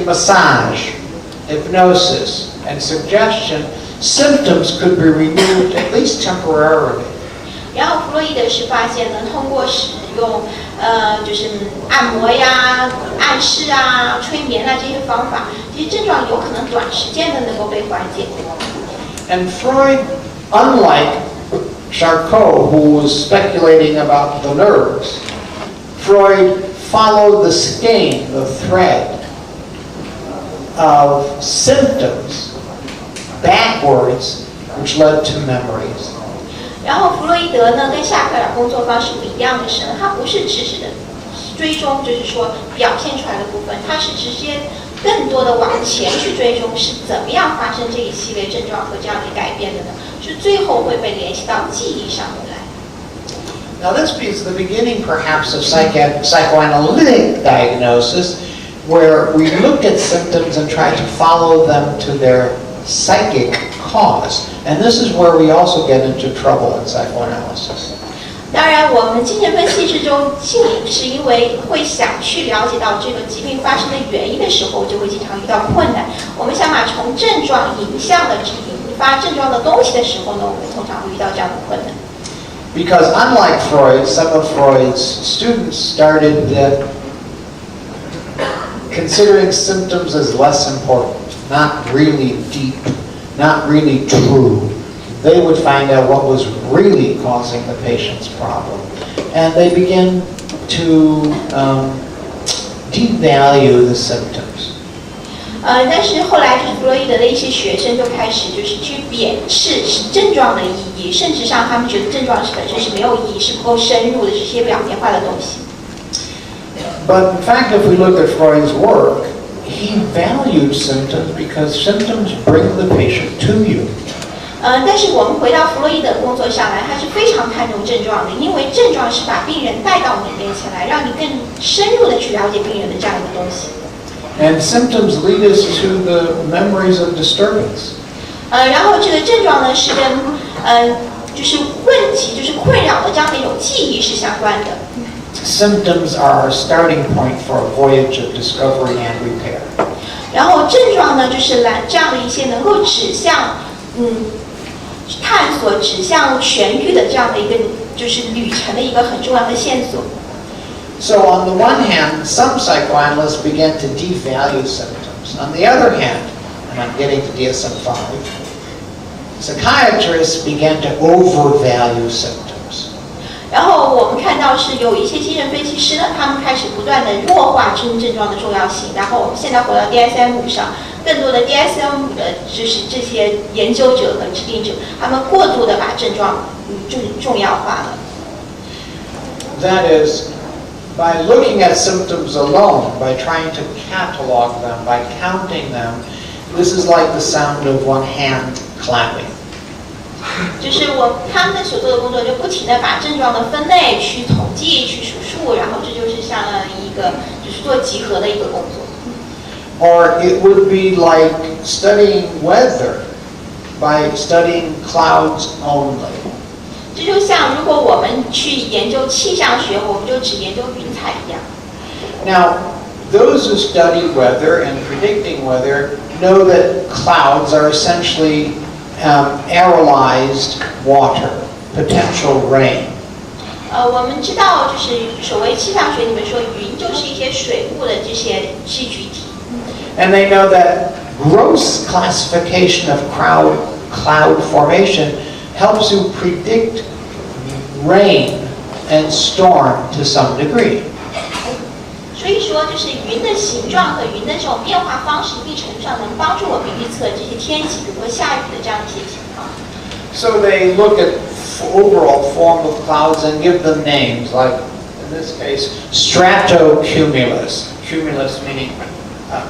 massage, hypnosis, and suggestion, symptoms could be removed at least temporarily. 然后弗洛伊德是发现呢，通过使用就是按摩呀、暗示啊、催眠啊这些方法，这些症状有可能短时间的能够被缓解。And Freud, unlike Charcot, who was speculating about the nerves, Freud followed the skein, the thread of symptoms backwards, which led to memories. 然后弗洛伊德呢，跟夏克尔工作方式不一样的是呢，他不是直直的追踪，就是说表现出来的部分，他是直接更多的往前去追踪，是怎么样发生这一系列症状和这样的改变的呢？是最后会被联系到记忆上面来。Now this is the beginning perhaps of psychoanalytic diagnosis, where we look at symptoms and try to follow them to their psychic cause. And this is where we also get into trouble in psychoanalysis. 当然，我们精神分析之中，是因为会想去了解到这个疾病发生的原因的时候，就会经常遇到困难。我们想把从症状引向的引发症状的东西的时候呢，我们通常会遇到这样的困难。Because unlike Freud, some of Freud's students started considering symptoms as less important, not really deep, not really true. They would find out what was really causing the patient's problem. And they begin to devalue the symptoms. 但是后来就是弗洛伊德的一些学生就开始就是去贬斥症状的意义，甚至上他们觉得症状本身是没有意义，是不够深入的，是些表面化的东西。But in fact, if we look at Freud's work, he valued symptoms because symptoms bring the patient to you. 但是我们回到弗洛伊德工作上来，他是非常看重症状的，因为症状是把病人带到你面前来，让你更深入的去了解病人的这样一个东西。And symptoms lead us to the memories of disturbance. 然后这个症状呢是跟就是问题，就是困扰的这样的一种记忆是相关的。Symptoms are our starting point for a voyage of discovery and repair. 然后症状呢，就是这样的一些能够指向探索、指向痊愈的这样的一个就是旅程的一个很重要的线索。So on the one hand, some psychoanalysts began to devalue symptoms. On the other hand, and I'm getting to DSM-V, psychiatrists began to overvalue symptoms. 然后我们看到是有一些精神分析师呢，他们开始不断的弱化症状的重要性。然后我们现在回到 DSM-V 上，更多的 DSM-V 的就是这些研究者和制定者，他们过度的把症状重要化了。That is, by looking at symptoms alone, by trying to catalog them, by counting them, this is like the sound of one hand clapping. 就是他们的所做的工作，就不停的把症状的分类、去统计、去数数，然后这就是像一个就是做集合的一个工作。Or it would be like studying weather by studying clouds only. 这就像如果我们去研究气象学，我们就只研究云彩一样。Now, those who study weather and predicting weather know that clouds are essentially aerolized water, potential rain. 我们知道，就是所谓气象学里面说，云就是一些水雾的这些气聚体。And they know that gross classification of cloud formation helps you predict rain and storm to some degree. 所以说，就是云的形状和云的这种变化方式，一定程度上能帮助我们预测这些天气，比如说下雨的这样一些情况。So they look at overall form of clouds and give them names, like in this case, stratocumulus. Cumulus meaning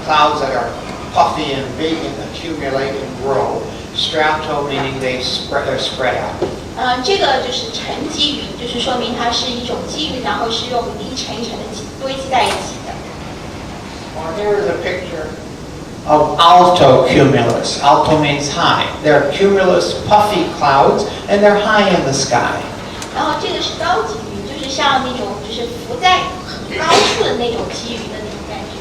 clouds that are puffy and big and accumulate and grow. Strato meaning they're spread out. 这个就是沉积云，就是说明它是一种积云，然后是用一层一层的堆积在一起的。Well, here is a picture of altocumulus. Alto means high. They're cumulus puffy clouds, and they're high in the sky. 然后这个是高级云，就是像那种就是浮在很高处的那种积云的那种感觉。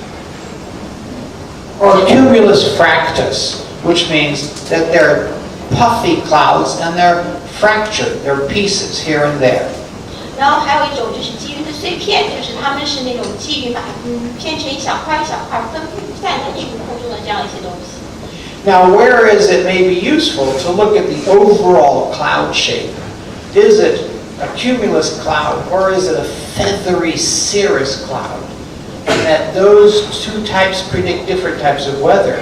Or cumulus fractus, which means that they're puffy clouds and they're fractured, they're pieces here and there. 然后还有一种就是积云的碎片，就是它们是那种积云把它片成一小块一小块分布散在天空中的这样一些东西。Now, whereas it may be useful to look at the overall cloud shape, is it a cumulus cloud or is it a feathery cirrus cloud? And that those two types predict different types of weather.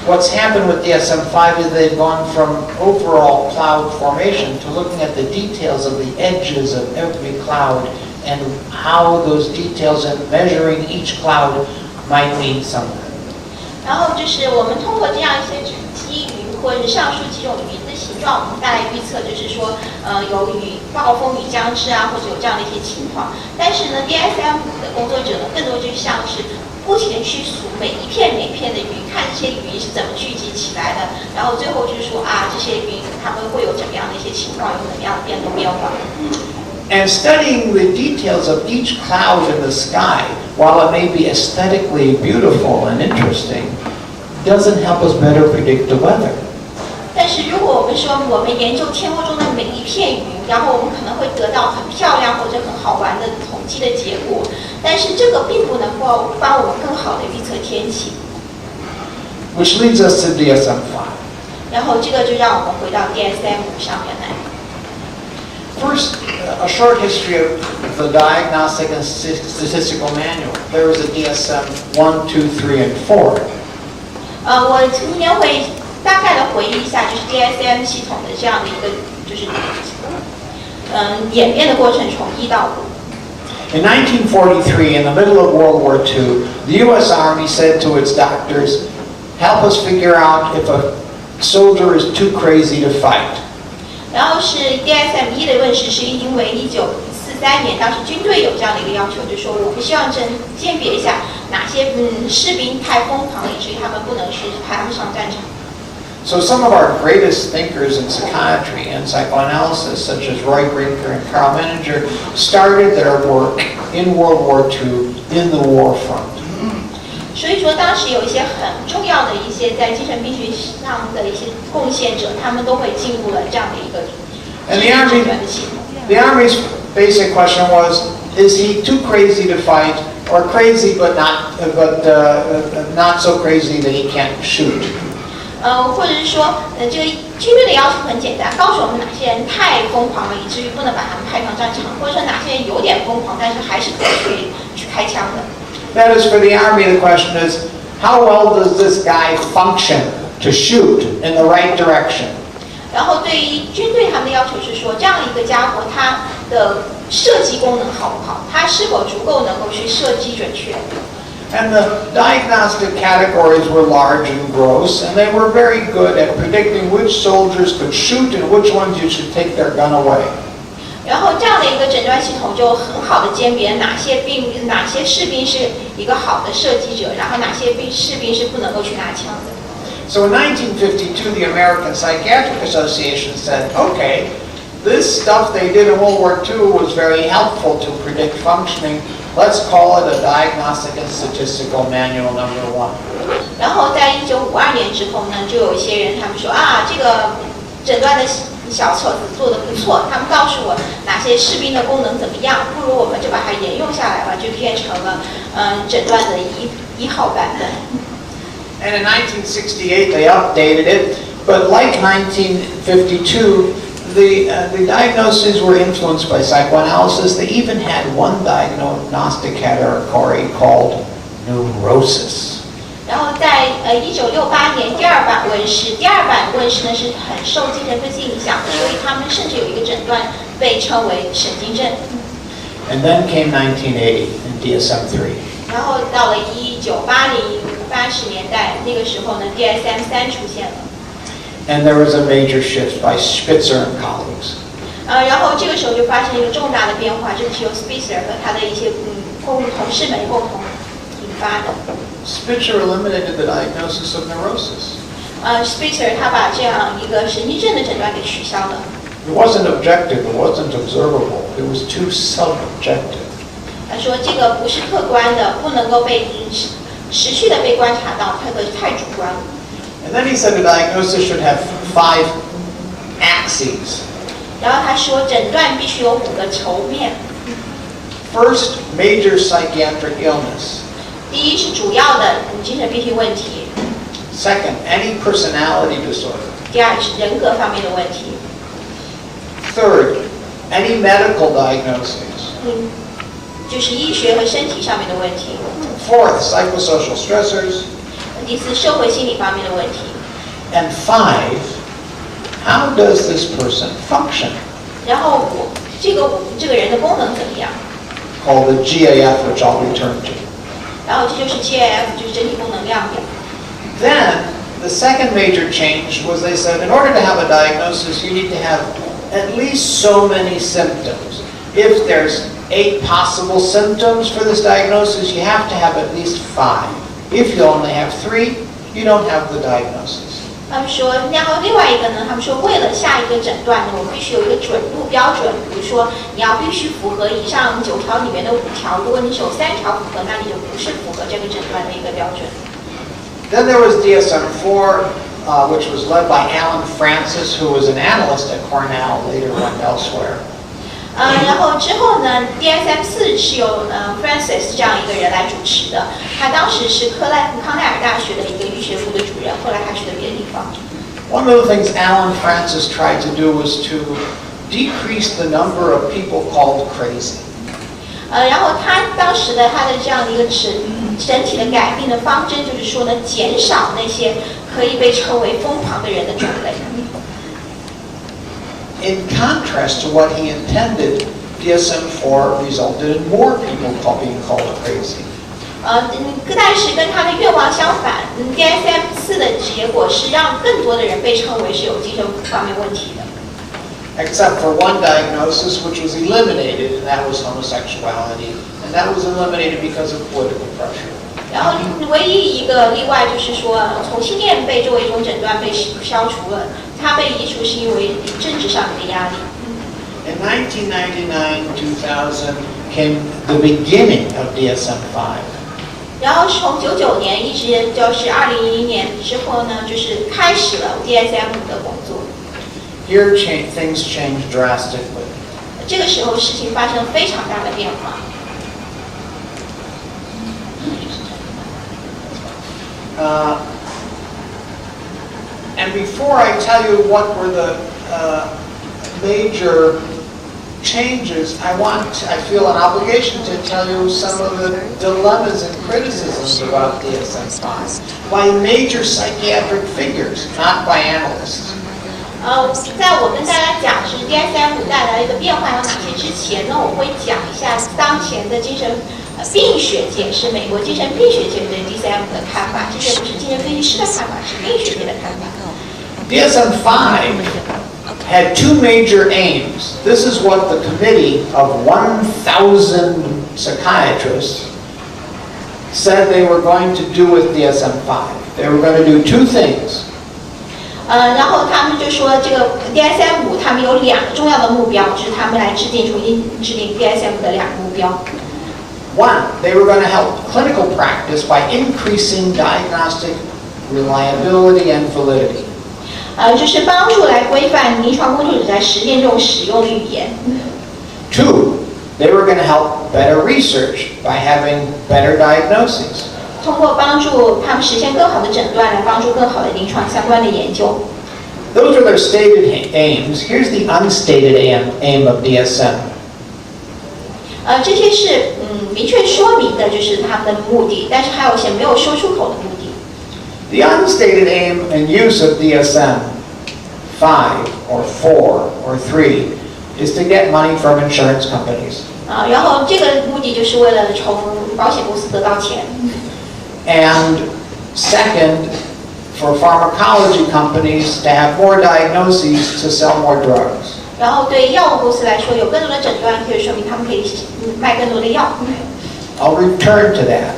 What's happened with DSM-V is they've gone from overall cloud formation to looking at the details of the edges of every cloud and how those details and measuring each cloud might mean something. 然后就是我们通过这样一些积云或者是上述几种云的形状，我们大概预测就是说，有暴风雨将至啊，或者有这样的一些情况。但是呢 ，DSM 的工作者呢，更多就像是不停的去数每一片的云，看这些云是怎么聚集起来的，然后最后就是说啊，这些云它们会有怎么样的一些情况，有怎么样的变化。And studying the details of each cloud in the sky, while it may be aesthetically beautiful and interesting, doesn't help us better predict the weather. 但是如果我们说我们研究天空中的每一片云，然后我们可能会得到很漂亮或者很好玩的统计的结果，但是这个并不能够帮我们更好的预测天气。Which leads us to DSM-V. 然后这个就让我们回到 DSM 上面来。First, a short history of the Diagnostic and Statistical Manual. There was a DSM-1, 2, 3, and 4. 我今天会大概的回忆一下，就是 DSM 系统的这样的一个就是演变的过程，从1到5。In 1943, in the middle of World War II, the U.S. Army said to its doctors, "Help us figure out if a soldier is too crazy to fight." 然后是 DSM-1 的问世，是因为1943年，当时军队有这样的一个要求，就是说我们希望鉴别一下哪些士兵太疯狂了，以至于他们不能去派他们上战场。So some of our greatest thinkers in psychiatry and psychoanalysis, such as Roy Brinker and Carl Menninger, started their work in World War II in the war front. 所以说，当时有一些很重要的一些在精神病学上的一些贡献者，他们都会进入了这样的一个诊断的系统。The Army's basic question was: is he too crazy to fight, or crazy but not so crazy that he can't shoot? 或者是说，这个军队的要求很简单，告诉我们哪些人太疯狂了，以至于不能把他们派上战场，或者说哪些人有点疯狂，但是还是可以去开枪的。That is, for the Army, the question is, how well does this guy function to shoot in the right direction? 然后对于军队他们的要求是说，这样一个家伙他的射击功能好不好？他是否足够能够去射击准确？ And the diagnostic categories were large and gross, and they were very good at predicting which soldiers could shoot and which ones you should take their gun away. 然后这样的一个诊断系统就很好的鉴别哪些士兵是一个好的射击者，然后哪些士兵是不能够去拿枪的。So in 1952, the American Psychiatric Association said, okay, this stuff they did in World War II was very helpful to predict functioning. Let's call it a Diagnostic and Statistical Manual No. 1. 然后在1952年之后呢，就有一些人他们说啊，这个诊断的小册子做得不错，他们告诉我哪些士兵的功能怎么样，不如我们就把它沿用下来吧，就变成了诊断的一号版本。And in 1968, they updated it, but like 1952, the diagnoses were influenced by psychoanalysis. They even had one diagnostic category called neurosis. 然后在1968年第二版问世，第二版问世呢是很受精神分析影响的，所以他们甚至有一个诊断被称为神经症。And then came 1980 in DSM-3. 然后到了1980年代，那个时候呢 DSM-3出现了。And there was a major shift by Spitzer and colleagues. 然后这个时候就发生一个重大的变化，这是由 Spitzer 和他的一些同事们共同引发的。Spitzer eliminated the diagnosis of neurosis. Spitzer 他把这样一个神经症的诊断给取消了。It wasn't objective, it wasn't observable, it was too subjective. 他说这个不是客观的，不能够被持续的被观察到，它的太主观了。And then he said a diagnosis should have 5 axes. 然后他说，诊断必须有5个轴面。First, major psychiatric illness. 第一是主要的精神病性问题。Second, any personality disorder. 第二是人格方面的问题。Third, any medical diagnoses. 就是医学和身体上面的问题。Fourth, psychosocial stressors. 第四，社会心理方面的问题。And 5, how does this person function? 然后这个人的功能怎么样？ Called the GAF, which I'll return to. 然后这就是 GAF， 就是整体功能量表。Then, the second major change was they said in order to have a diagnosis, you need to have at least so many symptoms. If there's 8 possible symptoms for this diagnosis, you have to have at least 5. If you only have 3, you don't have the diagnosis. 他们说，然后另外一个呢，他们说为了下一个诊断呢，我们必须有一个准入标准，比如说你要必须符合以上9条里面的5条，如果你有3条符合，那你就不是符合这个诊断的一个标准。Then there was DSM-IV, which was led by Alan Francis, who was an analyst at Cornell, later went elsewhere. 然后之后呢 ，DSM-IV 是由Francis 这样一个人来主持的，他当时是康奈尔大学的一个医学部的主任，后来他去了别的地方。One of the things Alan Francis tried to do was to decrease the number of people called crazy. 然后他当时的他的这样的一个整体的改变的方针就是说呢，减少那些可以被称为疯狂的人的种类。In contrast to what he intended, DSM-IV resulted in more people being called crazy. 但是跟他的愿望相反，DSM-IV 的结果是让更多的人被称为是有精神方面问题的。Except for one diagnosis which was eliminated, and that was homosexuality, and that was eliminated because of political pressure. 然后唯一一个例外就是说，同性恋被作为一种诊断被消除了，它被移除是因为政治上面的压力。In 1999-2000 came the beginning of DSM-V. 然后从99年一直就是2011年之后呢，就是开始了 DSM-5的工作。Here things changed drastically. 这个时候事情发生了非常大的变化。And before I tell you what were the major changes, I feel an obligation to tell you some of the dilemmas and criticisms about DSM-V by major psychiatric figures, not by analysts. 在我跟大家讲是 DSM-5带来一个变化有哪些之前呢，我会讲一下当前的精神病学界，是美国精神病学界对 DSM-5的看法，这些不是精神分析师的看法，是病学界的看法。DSM-V had 2 major aims. This is what the committee of 1,000 psychiatrists said they were going to do with DSM-V. They were going to do 2 things. 然后他们就说，这个 DSM-5他们有2个重要的目标，就是他们来重新制定 DSM-5的2个目标。One, they were going to help clinical practice by increasing diagnostic reliability and validity. 就是帮助来规范临床工作者在实践中使用的语言。Two, they were going to help better research by having better diagnoses. 通过帮助他们实现更好的诊断，来帮助更好的临床相关的研究。Those are their stated aims. Here's the unstated aim of DSM. 这些是明确说明的，就是他们的目的，但是还有一些没有说出口的目的。The unstated aim and use of DSM-5 or 4 or 3 is to get money from insurance companies. 然后这个目的就是为了从保险公司得到钱。And second, for pharmacology companies to have more diagnoses to sell more drugs. 然后对药物公司来说，有更多的诊断，可以说明他们可以卖更多的药。I'll return to that.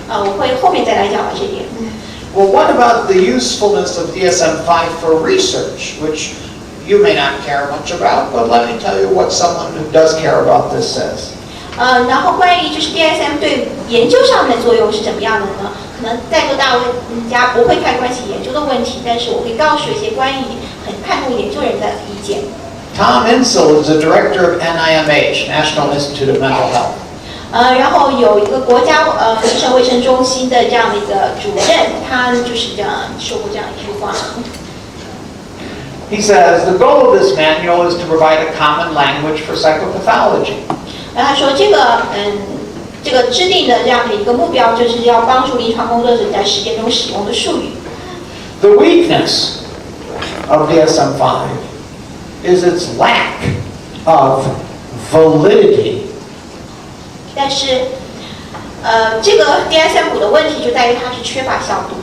我会后面再来讲到这点。Well, what about the usefulness of DSM-5 for research, which you may not care much about, but let me tell you what someone who does care about this says. 然后关于就是 DSM 对研究上面的作用是怎么样的呢？可能在座大家不会太关心研究的问题，但是我会告诉一些关于很看重研究人的意见。Tom Insel is the director of NIMH, National Institute of Mental Health. 然后有一个国家精神卫生中心的这样的一个主任，他就是这样说过这样一句话。He says the goal of this manual is to provide a common language for psychopathology. 然后他说这个制定的这样的一个目标，就是要帮助临床工作者在实践中使用的术语。The weakness of DSM-V is its lack of validity. 但是，这个 DSM-5的问题就在于它是缺乏效度。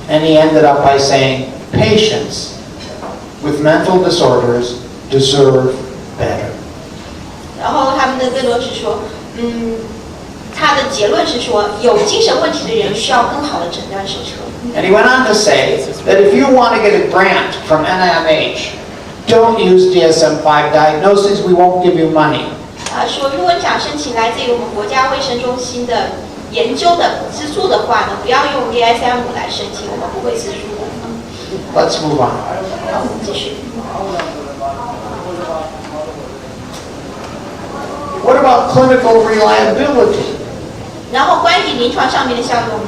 And he ended up by saying patients with mental disorders deserve better. 然后他们的更多是说，他的结论是说，有精神问题的人需要更好的诊断手册。And he went on to say that if you want to get a grant from NIMH, don't use DSM-5 diagnoses, we won't give you money. 说如果你想申请来自于我们国家卫生中心的研究的资助的话呢，不要用 DSM-5来申请，我们不会资助的。Let's move on. 好，我们继续。What about clinical reliability? 然后关于临床上面的效用呢？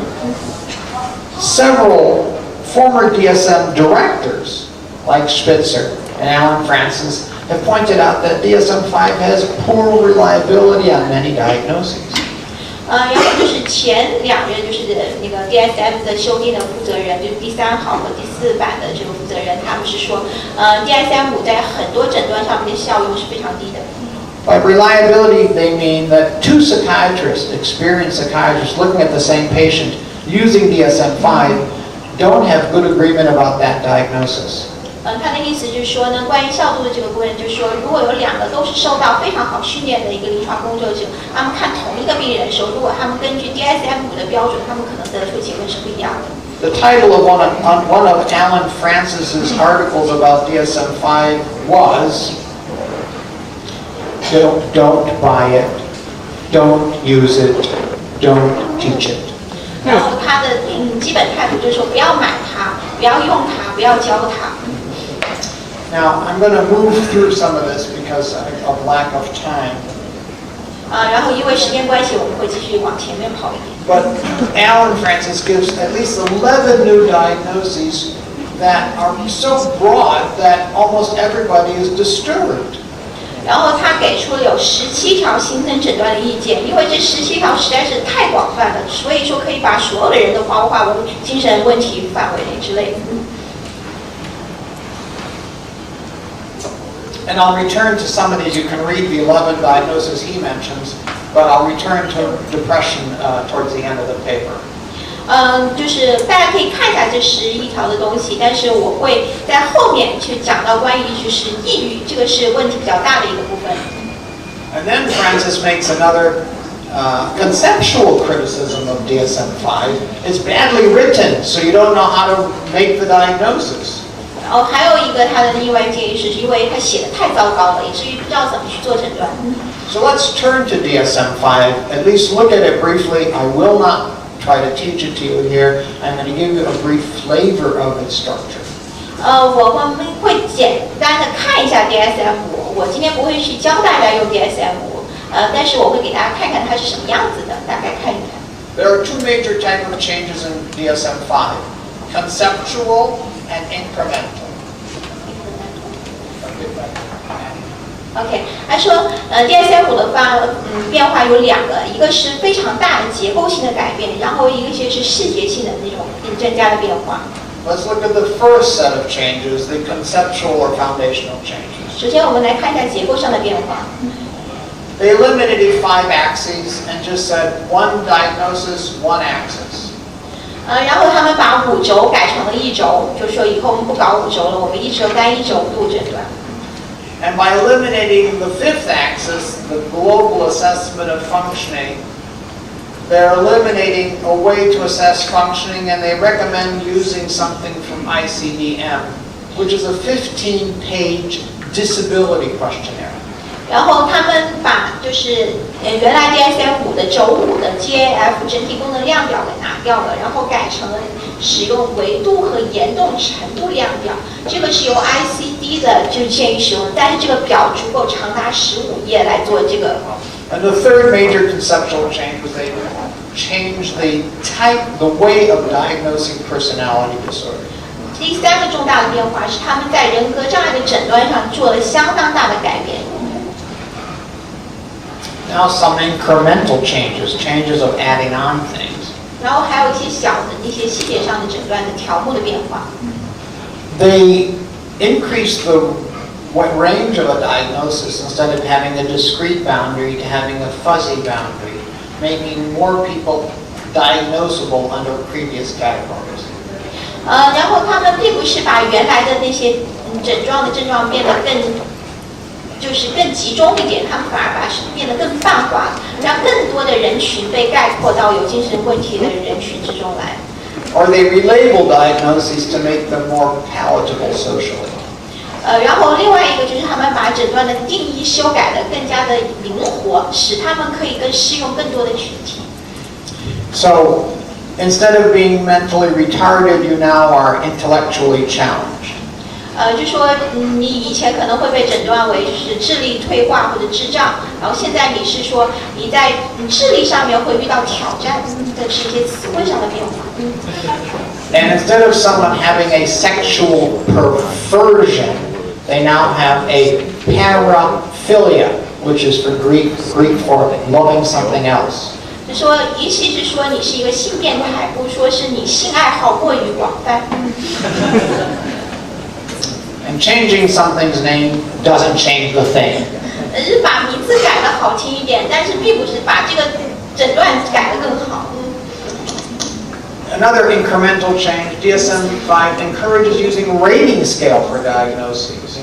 Several former DSM directors, like Spitzer and Alan Francis, have pointed out that DSM-5 has poor reliability on many diagnoses. 然后就是前两任就是那个 DSM 的修订的负责人，就是第3号和第4版的这个负责人，他们是说，DSM-5在很多诊断上面的效用是非常低的。By reliability, they mean that two psychiatrists, experienced psychiatrists, looking at the same patient using DSM-5 don't have good agreement about that diagnosis. 他的意思就是说呢，关于效度的这个部分，就是说，如果有2个都是受到非常好训练的一个临床工作者，他们看同一个病人的时候，如果他们根据 DSM-5的标准，他们可能得出结论是不一样的。The title of one of Alan Francis's articles about DSM-5 was "Don't buy it, don't use it, don't teach it." 然后他的基本态度就是说，不要买它，不要用它，不要教它。Now, I'm going to move through some of this because of lack of time. 然后因为时间关系，我们会继续往前面跑一点。But Alan Francis gives at least 11 new diagnoses that are so broad that almost everybody is disturbed. 然后他给出了有17条新增诊断的意见，因为这17条实在是太广泛了，所以说可以把所有的人都包括为精神问题范围内之类的。And I'll return to some of these. You can read the 11 diagnoses he mentions, but I'll return to depression towards the end of the paper. 就是大家可以看一下这11条的东西，但是我会在后面去讲到关于就是抑郁，这个是问题比较大的一个部分。And then Francis makes another conceptual criticism of DSM-5. It's badly written, so you don't know how to make the diagnosis. 然后还有一个他的另外建议是，因为他写的太糟糕了，以至于不知道怎么去做诊断。So let's turn to DSM-5, at least look at it briefly. I will not try to teach it to you here. I'm going to give you a brief flavor of its structure. 我们会简单的看一下 DSM-5，我今天不会去教大家用 DSM-5，但是我会给大家看看它是什么样子的，大概看一看。There are two major types of changes in DSM-5, conceptual and incremental. OK， 他说，DSM-5的变化有2个，一个是非常大的结构性的改变，然后一个就是视觉性的那种增加的变化。Let's look at the first set of changes, the conceptual or foundational changes. 首先，我们来看一下结构上的变化。They eliminated 5 axes and just said one diagnosis, one axis. 然后他们把5轴改成了1轴，就说以后我们不搞5轴了，我们单一轴度诊断。And by eliminating the 5th axis, the global assessment of functioning, they're eliminating a way to assess functioning, and they recommend using something from ICD-M, which is a 15-page disability questionnaire. 然后他们把就是原来 DSM-5的轴5的 GAF 整体功能量表给拿掉了，然后改成了使用维度和严重程度量表。这个是由 ICD 的就建议使用，但是这个表足够长达15页来做这个。And the third major conceptual change was they changed the way of diagnosing personality disorder. 第3个重大的变化是他们在人格障碍的诊断上做了相当大的改变。Now some incremental changes of adding on things. 然后还有一些小的一些细节上的诊断的条目的变化。They increased the range of a diagnosis instead of having a discrete boundary to having a fuzzy boundary, making more people diagnosable under previous categories. 然后他们并不是把原来的那些症状变得更集中一点，他们反而把是变得更泛化，让更多的人群被概括到有精神问题的人群之中来。Or they relabel diagnoses to make them more palatable socially. 然后另外一个就是他们把诊断的定义修改得更加的灵活，使他们可以更适用更多的群体。So instead of being mentally retarded, you now are intellectually challenged. 就说你以前可能会被诊断为是智力退化或者智障，然后现在你是说你在智力上面会遇到挑战，这是一些词汇上的变化。And instead of someone having a sexual perversion, they now have a paraphilia, which is for Greek for loving something else. 就说，与其是说你是一个性变态，不说是你性爱好过于广泛。And changing something's name doesn't change the thing. 是把名字改得好听一点，但是并不是把这个诊断改得更好。Another incremental change, DSM-V encourages using rating scale for diagnoses.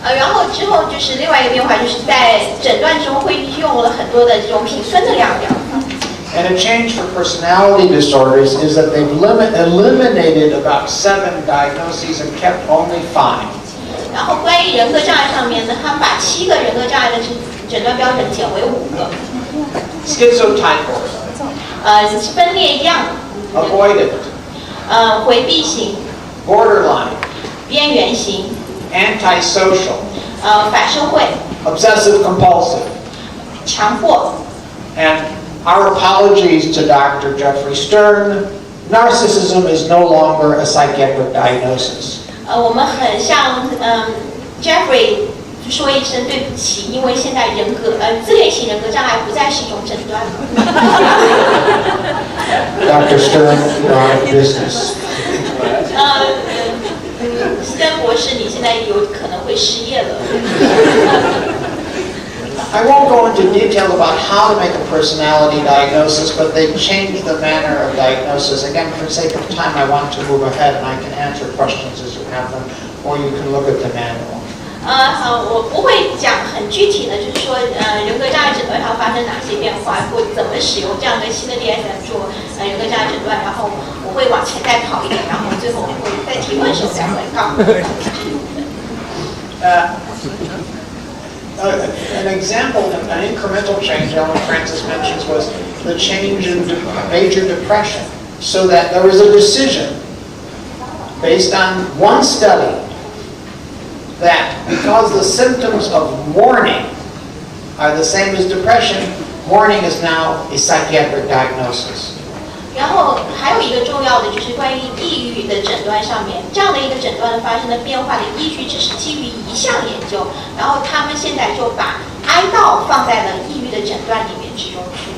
然后之后就是另外一个变化，就是在诊断中会用了很多的这种评分的量表。And a change for personality disorders is that they've eliminated about 7 diagnoses and kept only 5. 然后关于人格障碍上面呢，他们把7个人格障碍的诊断标准减为5个。Schizotypal, 分裂样。avoidant, 回避型。borderline, 边缘型。antisocial, 反社会。obsessive compulsive. 强迫。And our apologies to Dr. Jeffrey Stern. Narcissism is no longer a psychiatric diagnosis. 我们很向Jeffrey 说一声对不起，因为现在自恋型人格障碍不再是一种诊断了。Dr. Stern, you're out of business. 斯登博士，你现在有可能会失业了。I won't go into detail about how to make a personality diagnosis, but they've changed the manner of diagnosis. Again, for the sake of time, I want to move ahead, and I can answer questions as you have them, or you can look at the manual. 我不会讲很具体的，就是说人格障碍诊断上发生哪些变化，或怎么使用这样的新的 DSM 做人格障碍诊断，然后我会往前再跑一点，然后最后我会在提问的时候再回告。An example, an incremental change Ellen Francis mentions was the change in major depression, so that there was a decision based on one study that because the symptoms of mourning are the same as depression, mourning is now a psychiatric diagnosis. 然后还有一个重要的就是关于抑郁的诊断上面，这样的一个诊断发生的变化的依据只是基于一项研究，然后他们现在就把哀悼放在了抑郁的诊断里面之中去。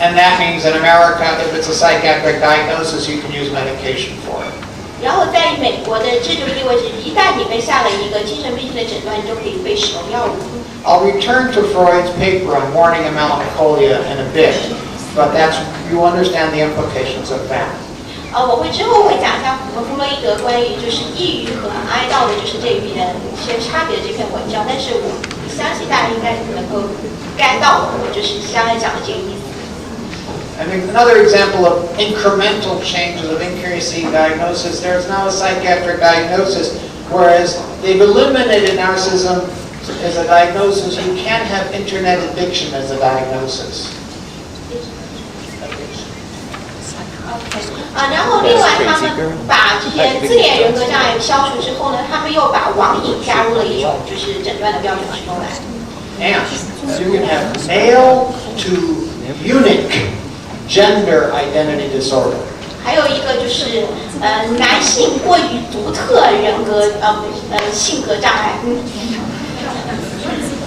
And that means in America, if it's a psychiatric diagnosis, you can use medication for it. 然后在美国的这就意味着，一旦你被下了一个精神病性的诊断，你就可以被使用药物。I'll return to Freud's paper on mourning and melancholia in a bit, but you understand the implications of that. 我会之后会讲一下弗洛伊德关于就是抑郁和哀悼的，就是这一篇一些差别的这篇文章，但是我相信大家应该能够 get 到我就是刚才讲的这个意思。I think another example of incremental changes of increasing diagnosis, there is now a psychiatric diagnosis, whereas they've eliminated narcissism as a diagnosis, you can't have internet addiction as a diagnosis. 然后另外他们把这些自恋人格障碍消除之后呢，他们又把网瘾加入了一种就是诊断的标准之中来。And you can have male to eunuch gender identity disorder. 还有一个就是男性过于独特人格性格障碍。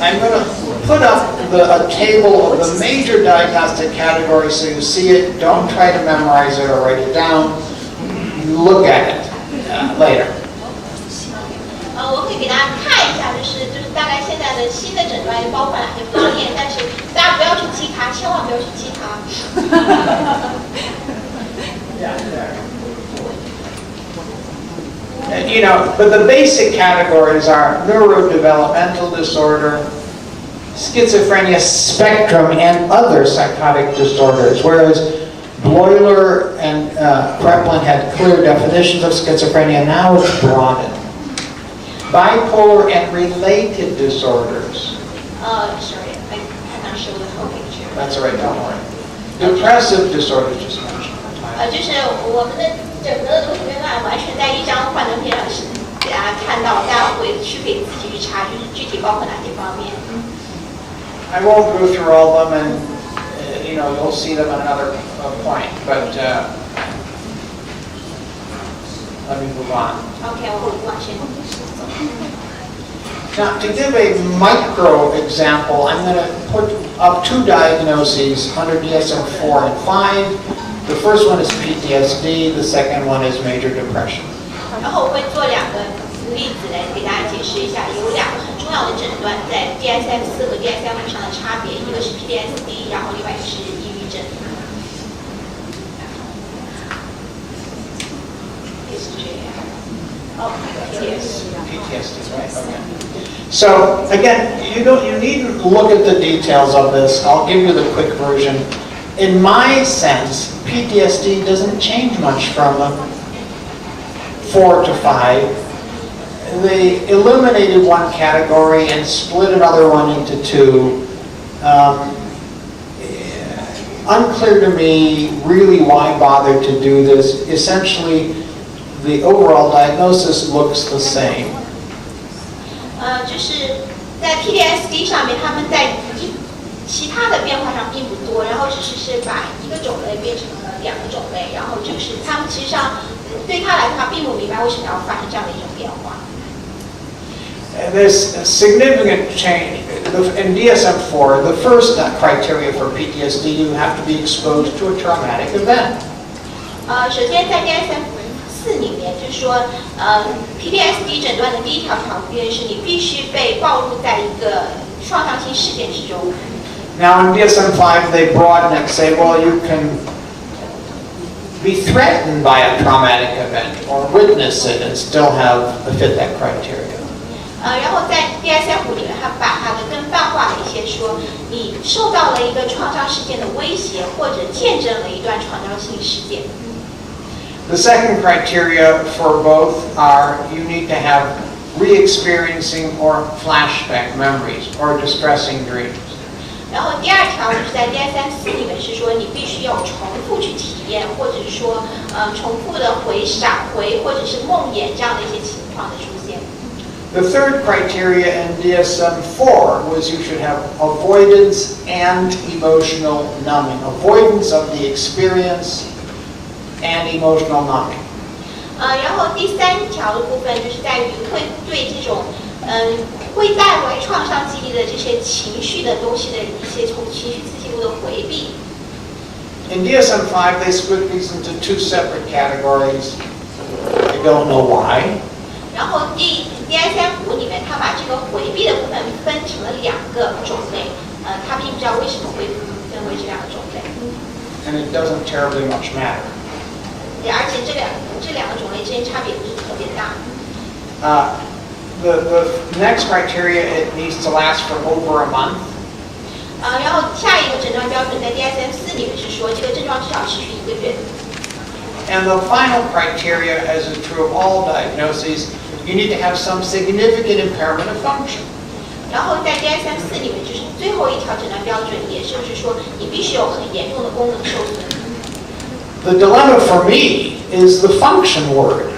I'm going to put up a table of the major diagnostic categories so you see it. Don't try to memorize it or write it down. Look at it later. 我可以给大家看一下，就是大概现在的新的诊断包括哪些方面，但是大家不要去记它，千万不要去记它。You know, but the basic categories are neurodevelopmental disorder, schizophrenia spectrum, and other psychotic disorders, whereas Bloiler and Kreplin had clear definitions of schizophrenia. Now it's broadened. Bipolar and related disorders. Sorry, I'm not sure the whole picture. That's all right, don't worry. Depressive disorders, just mentioned. 就是我们的整个的东西没办法完全在一张幻灯片上是给大家看到，大家回去可以自己去查，就是具体包括哪些方面。I won't go through all of them, and you know you'll see them at another point. But let me move on. OK， 我往前。Now, to give a micro example, I'm going to put up two diagnoses under DSM-4 and 5. The first one is PTSD, the second one is major depression. 然后我会做两个例子来给大家解释一下，有两个很重要的诊断在 DSM-4 和 DSM-5 上的差别，一个是 PTSD， 然后另外一个是抑郁症。PTSD, right? Okay. So again, you needn't look at the details of this. I'll give you the quick version. In my sense, PTSD doesn't change much from 4 to 5. They eliminated one category and split another one into two. Unclear to me really why bother to do this. Essentially, the overall diagnosis looks the same. 就是在 PTSD 上面，他们在其他的变化上并不多，然后只是把一个种类变成了两个种类，然后就是他们其实上对他来说，他并不明白为什么要发生这样的一种变化。There's a significant change in DSM-4. The first criteria for PTSD, you have to be exposed to a traumatic event. 首先在 DSM-4 里面，就是说，PTSD 诊断的第一条条件是你必须被暴露在一个创伤性事件之中。Now in DSM-5, they broaden it and say, well, you can be threatened by a traumatic event or witness it and still fit that criteria. 然后在 DSM-5 里面，他把它的更泛化了一些，说你受到了一个创伤事件的威胁，或者见证了一段创伤性事件。The second criteria for both are you need to have re-experiencing or flashback memories or distressing dreams. 然后第二条就是在 DSM-4 里面是说你必须有重复去体验，或者是说重复的闪回或者是梦魇这样的一些情况的出现。The third criteria in DSM-4 was you should have avoidance and emotional numbing. Avoidance of the experience and emotional numbing. 然后第三条的部分就是在于会对这种会带来创伤记忆的这些情绪的东西的一些从情绪刺激物的回避。In DSM-5, they split these into two separate categories. I don't know why. 然后DSM-5 里面，他把这个回避的部分分成了两个种类，他并不知道为什么会分为这两个种类。And it doesn't terribly much matter. 而且这两个种类之间差别不是特别大。The next criteria, it needs to last for over a month. 然后下一个诊断标准在 DSM-4 里面是说，这个症状至少持续1个月。And the final criteria, as is true of all diagnoses, you need to have some significant impairment of function. 然后在 DSM-4里面，就是最后一条诊断标准，也就是说你必须有很严重的功能受损。The dilemma for me is the function word.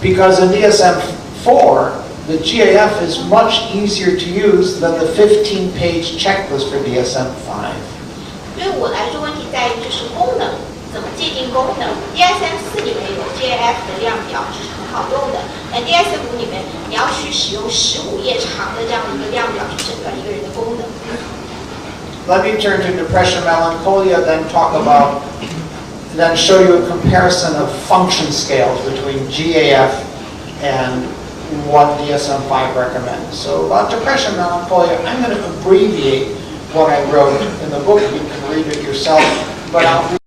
Because in DSM-4, the GAF is much easier to use than the 15-page checklist for DSM-5. 对我来说，问题在于就是功能怎么界定功能。DSM-4里面有 GAF 的量表是很好用的，但 DSM-5里面你要去使用15页长的这样的一个量表去诊断一个人的功能。Let me turn to depression, melancholia, then then show you a comparison of function scales between GAF and what DSM-5 recommends. So about depression, melancholia, I'm going to abbreviate what I wrote in the book. You can read it yourself, but I'll